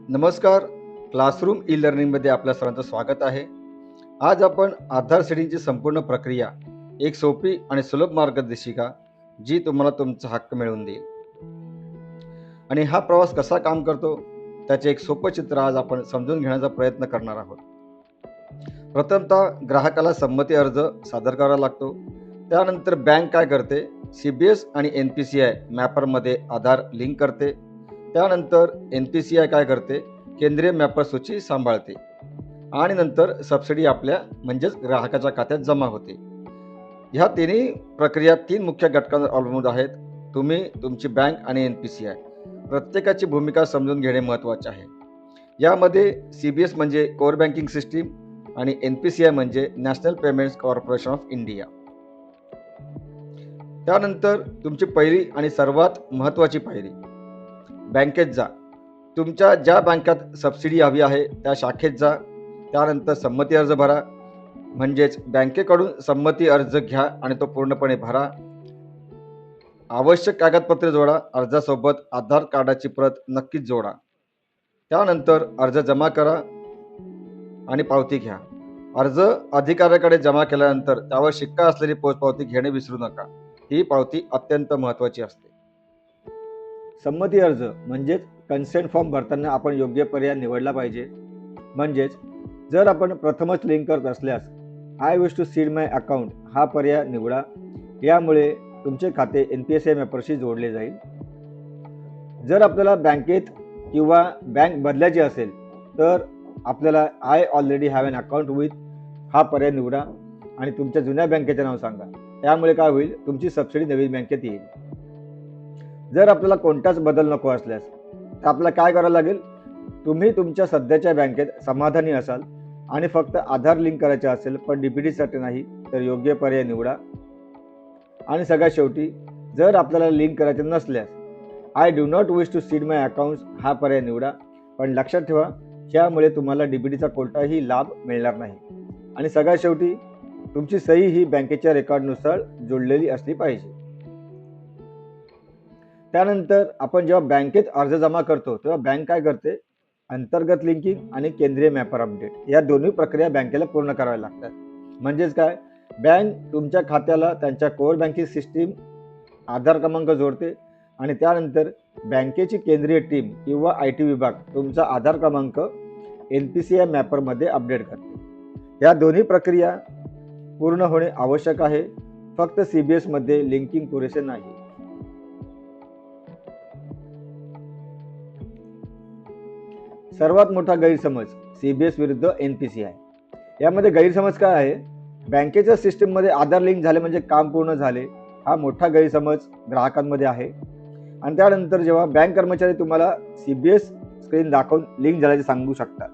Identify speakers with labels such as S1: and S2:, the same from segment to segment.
S1: नमस्कार. Classroom E लर्निंगमध्ये आपल्या सर्वांचं स्वागत आहे. आज आपण आधार सेटिंगची संपूर्ण प्रक्रिया एक सोपी आणि सुलभ मार्गदर्शिका जी तुम्हाला तुमचा हक्क मिळवून देईल. आणि हा प्रवास कसा काम करतो त्याचे एक सोपं चित्र आज आपण समजून घेण्याचा प्रयत्न करणार आहोत. प्रथमतः ग्राहकाला संमती अर्ज सादर करावा लागतो. त्यानंतर बँक काय करते, CBS आणि NPCI मॅपरमध्ये आधार लिंक करते. त्यानंतर NPCI काय करते, केंद्रीय मॅपर सूची सांभाळते आणि नंतर सबसिडी आपल्या म्हणजेच ग्राहकाच्या खात्यात जमा होते. ह्या तिन्ही प्रक्रिया 3 मुख्य घटकांवर अवलंबून आहेत. तुम्ही, तुमची बँक आणि NPCI प्रत्येकाची भूमिका समजून घेणे महत्त्वाचे आहे. यामध्ये CBS म्हणजे कोर बँकिंग सिस्टीम आणि NPCI म्हणजे national payments corporation of India. त्यानंतर तुमची पहिली आणि सर्वात महत्त्वाची पायरी, बँकेत जा. तुमच्या ज्या बँकेत सबसिडी हवी आहे त्या शाखेत जा. त्यानंतर संमती अर्ज भरा, म्हणजेच बँकेकडून संमती अर्ज घ्या आणि तो पूर्णपणे भरा. आवश्यक कागदपत्रे जोडा. अर्जासोबत आधार कार्डाची प्रत नक्कीच जोडा. त्यानंतर अर्ज जमा करा आणि पावती घ्या. अर्ज अधिकाऱ्याकडे जमा केल्यानंतर त्यावर शिक्का असलेली पोचपावती घेणे विसरू नका. ही पावती अत्यंत महत्त्वाची असते. संमती अर्ज म्हणजेच कन्सेंट फॉर्म भरताना आपण योग्य पर्याय निवडला पाहिजे. म्हणजेच जर आपण प्रथमच लिंक करत असल्यास I wish to seed my account हा पर्याय निवडा. यामुळे तुमचे खाते NPCI मॅपरशी जोडले जाईल. जर आपल्याला बँकेत किंवा बँक बदलायची असेल तर आपल्याला I already have an account with हा पर्याय निवडा आणि तुमच्या जुन्या बँकेचे नाव सांगा. त्यामुळे काय होईल, तुमची सबसिडी नवीन बँकेत येईल. जर आपल्याला कोणताच बदल नको असल्यास तर आपल्याला काय करावं लागेल, तुम्ही तुमच्या सध्याच्या बँकेत समाधानी असाल आणि फक्त आधार लिंक करायचे असेल पण DBTसाठी नाही तर योग्य पर्याय निवडा. आणि सगळ्यात शेवटी जर आपल्याला लिंक करायचे नसल्यास I do not wish to seed my accounts हा पर्याय निवडा. पण लक्षात ठेवा, त्यामुळे तुम्हाला DBTचा कोणताही लाभ मिळणार नाही. आणि सगळ्यात शेवटी तुमची सही ही बँकेच्या रेकॉर्डनुसार जोडलेली असली पाहिजे. त्यानंतर आपण जेव्हा बँकेत अर्ज जमा करतो तेव्हा बँक काय करते, अंतर्गत लिंकिंग आणि केंद्रीय मॅपर अपडेट या दोन्ही प्रक्रिया बँकेला पूर्ण कराव्या लागतात. म्हणजेच काय, बँक तुमच्या खात्याला त्यांच्या कोर बँकिंग सिस्टीम आधार क्रमांक जोडते आणि त्यानंतर बँकेची केंद्रीय टीम किंवा IT विभाग तुमचा आधार क्रमांक NPCI मॅपरमध्ये अपडेट करते. या दोन्ही प्रक्रिया पूर्ण होणे आवश्यक आहे. फक्त CBS मध्ये लिंकिंग पुरेसे नाही. सर्वात मोठा गैरसमज CBS विरुद्ध NPCI. यामध्ये गैरसमज काय आहे, बँकेच्या सिस्टीममध्ये आधार लिंक झाले म्हणजे काम पूर्ण झाले हा मोठा गैरसमज ग्राहकांमध्ये आहे. आणि त्यानंतर जेव्हा बँक कर्मचारी तुम्हाला CBS स्क्रीन दाखवून लिंक झाल्याचे सांगू शकतात,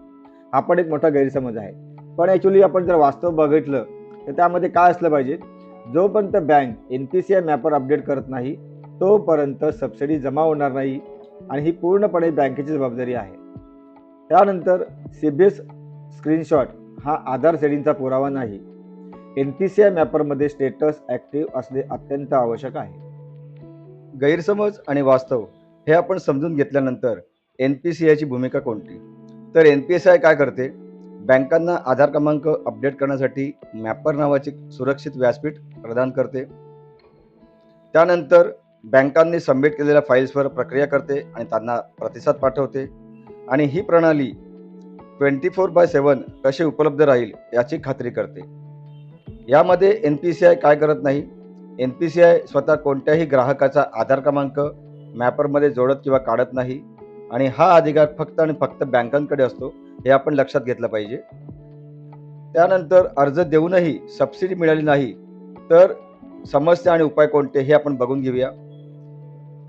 S1: हा पण एक मोठा गैरसमज आहे. पण ॲक्च्युली आपण जर वास्तव बघितलं तर त्यामध्ये काय असलं पाहिजे, जोपर्यंत बँक NPCI मॅपर अपडेट करत नाही तोपर्यंत सबसिडी जमा होणार नाही आणि ही पूर्णपणे बँकेची जबाबदारी आहे. त्यानंतर CBS स्क्रीनशॉट हा आधार सेटिंगचा पुरावा नाही. NPCI मॅपरमध्ये स्टेटस ॲक्टिव्ह असणे अत्यंत आवश्यक आहे. गैरसमज आणि वास्तव हे आपण समजून घेतल्यानंतर NPCIची भूमिका कोणती, तर NPCI काय करते, बँकांना आधार क्रमांक अपडेट करण्यासाठी मॅपर नावाचे सुरक्षित व्यासपीठ प्रदान करते. त्यानंतर बँकांनी सबमिट केलेल्या फाईल्सवर प्रक्रिया करते आणि त्यांना प्रतिसाद पाठवते. आणि ही प्रणाली 24/7 कशी उपलब्ध राहील याची खात्री करते. यामध्ये NPCI काय करत नाही, NPCI स्वतः कोणत्याही ग्राहकाचा आधार क्रमांक मॅपरमध्ये जोडत किंवा काढत नाही आणि हा अधिकार फक्त आणि फक्त बँकांकडे असतो, हे आपण लक्षात घेतलं पाहिजे. त्यानंतर अर्ज देऊनही सबसिडी मिळाली नाही तर समस्या आणि उपाय कोणते हे आपण बघून घेऊया.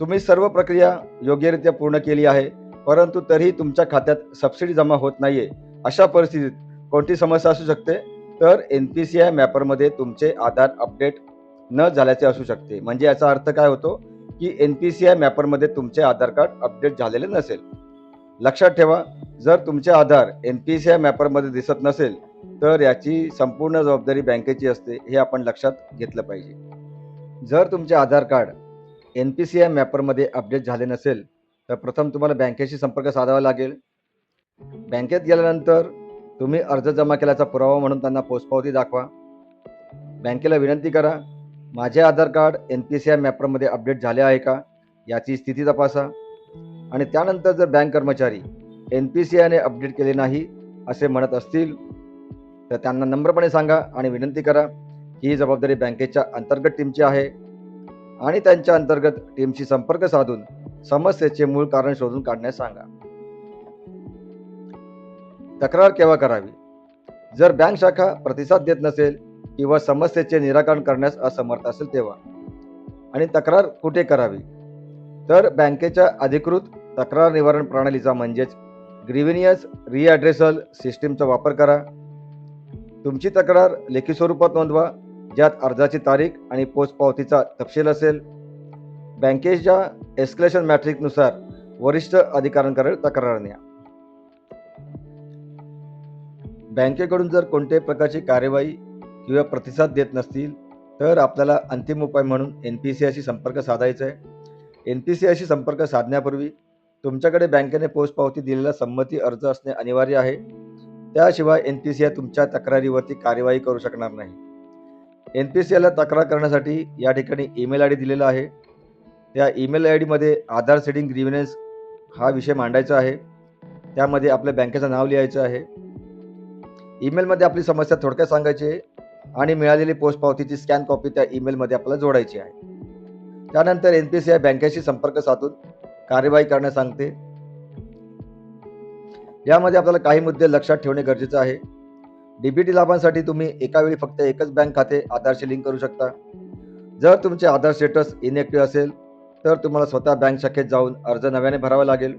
S1: तुम्ही सर्व प्रक्रिया योग्यरित्या पूर्ण केली आहे परंतु तरीही तुमच्या खात्यात सबसिडी जमा होत नाहीये, अशा परिस्थितीत कोणती समस्या असू शकते, तर NPCI मॅपरमध्ये तुमचे आधार अपडेट न झाल्याचे असू शकते. म्हणजे याचा अर्थ काय होतो की NPCI मॅपरमध्ये तुमचे आधार कार्ड अपडेट झालेले नसेल. लक्षात ठेवा, जर तुमचे आधार NPCI मॅपरमध्ये दिसत नसेल तर याची संपूर्ण जबाबदारी बँकेची असते, हे आपण लक्षात घेतलं पाहिजे. जर तुमचे आधार कार्ड NPCI मॅपरमध्ये अपडेट झाले नसेल तर प्रथम तुम्हाला बँकेशी संपर्क साधावा लागेल. बँकेत गेल्यानंतर तुम्ही अर्ज जमा केल्याचा पुरावा म्हणून त्यांना पोचपावती दाखवा. बँकेला विनंती करा, माझे आधार कार्ड NPCI मॅपरमध्ये अपडेट झाले आहे का याची स्थिती तपासा. आणि त्यानंतर जर बँक कर्मचारी NPCIने अपडेट केले नाही असे म्हणत असतील तर त्यांना नम्रपणे सांगा आणि विनंती करा की ही जबाबदारी बँकेच्या अंतर्गत टीमची आहे आणि त्यांच्या अंतर्गत टीमशी संपर्क साधून समस्येचे मूळ कारण शोधून काढण्यास सांगा. तक्रार केव्हा करावी? जर बँक शाखा प्रतिसाद देत नसेल किंवा समस्येचे निराकरण करण्यास असमर्थ असेल तेव्हा. आणि तक्रार कुठे करावी? तर बँकेच्या अधिकृत तक्रार निवारण प्रणालीचा म्हणजेच ग्रीव्हनियस रिॲड्रेसल सिस्टीमचा वापर करा. तुमची तक्रार लेखी स्वरूपात नोंदवा, ज्यात अर्जाची तारीख आणि पोचपावतीचा तपशील असेल. बँकेच्या एस्केलेशन मॅट्रिकनुसार वरिष्ठ अधिकाऱ्यांकडे तक्रार न्या. बँकेकडून जर कोणत्याही प्रकारची कार्यवाही किंवा प्रतिसाद देत नसतील तर आपल्याला अंतिम उपाय म्हणून NPCIशी संपर्क साधायचा आहे. NPCIशी संपर्क साधण्यापूर्वी तुमच्याकडे बँकेने पोचपावती दिलेला संमती अर्ज असणे अनिवार्य आहे. त्याशिवाय NPCI तुमच्या तक्रारीवरती कार्यवाही करू शकणार नाही. NPCIला तक्रार करण्यासाठी या ठिकाणी ईमेल ID दिलेला आहे. त्या ईमेल ID मध्ये आधार सीडिंग ग्रीव्हनेस हा विषय मांडायचा आहे. त्यामध्ये आपल्या बँकेचं नाव लिहायचं आहे. ईमेलमध्ये आपली समस्या थोडक्यात सांगायची आहे आणि मिळालेली पोचपावतीची स्कॅन कॉपी त्या ईमेलमध्ये आपल्याला जोडायची आहे. त्यानंतर NPCI बँकेशी संपर्क साधून कार्यवाही करण्यास सांगते. यामध्ये आपल्याला काही मुद्दे लक्षात ठेवणे गरजेचे आहे. DBT लाभांसाठी तुम्ही एका वेळी फक्त एकच बँक खाते आधारशी लिंक करू शकता. जर तुमचे आधार स्टेटस इनएक्टिव्ह असेल तर तुम्हाला स्वतः बँक शाखेत जाऊन अर्ज नव्याने भरावा लागेल.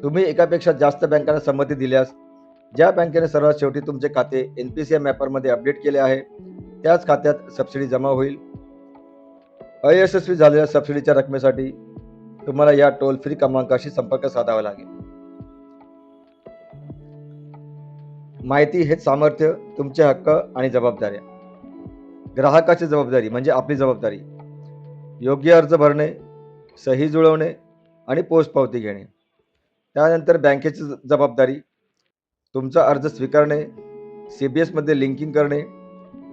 S1: तुम्ही एकापेक्षा जास्त बँकांना संमती दिल्यास ज्या बँकेने सर्वात शेवटी तुमचे खाते NPCI मॅपरमध्ये अपडेट केले आहे त्याच खात्यात सबसिडी जमा होईल. अयशस्वी झालेल्या सबसिडीच्या रकमेसाठी तुम्हाला या टोल फ्री क्रमांकाशी संपर्क साधावा लागेल. माहिती हेच सामर्थ्य, तुमचे हक्क आणि जबाबदाऱ्या. ग्राहकाची जबाबदारी म्हणजे आपली जबाबदारी. योग्य अर्ज भरणे, सही जुळवणे आणि पोचपावती घेणे. त्यानंतर बँकेची जबाबदारी, तुमचा अर्ज स्वीकारणे, CBS मध्ये लिंकिंग करणे,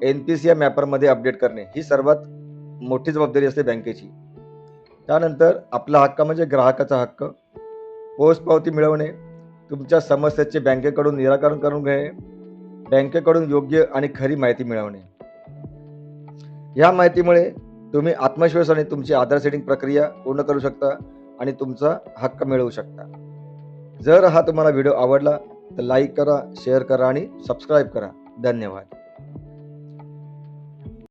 S1: NPCI मॅपरमध्ये अपडेट करणे ही सर्वात मोठी जबाबदारी असते बँकेची. त्यानंतर आपला हक्क म्हणजे ग्राहकाचा हक्क, पोचपावती मिळवणे, तुमच्या समस्येचे बँकेकडून निराकरण करून घेणे, बँकेकडून योग्य आणि खरी माहिती मिळवणे. या माहितीमुळे तुम्ही आत्मविश्वासाने तुमची आधार सेटिंग प्रक्रिया पूर्ण करू शकता आणि तुमचा हक्क मिळवू शकता. जर हा तुम्हाला व्हिडिओ आवडला तर लाईक करा, शेअर करा आणि सबस्क्राईब करा. धन्यवाद.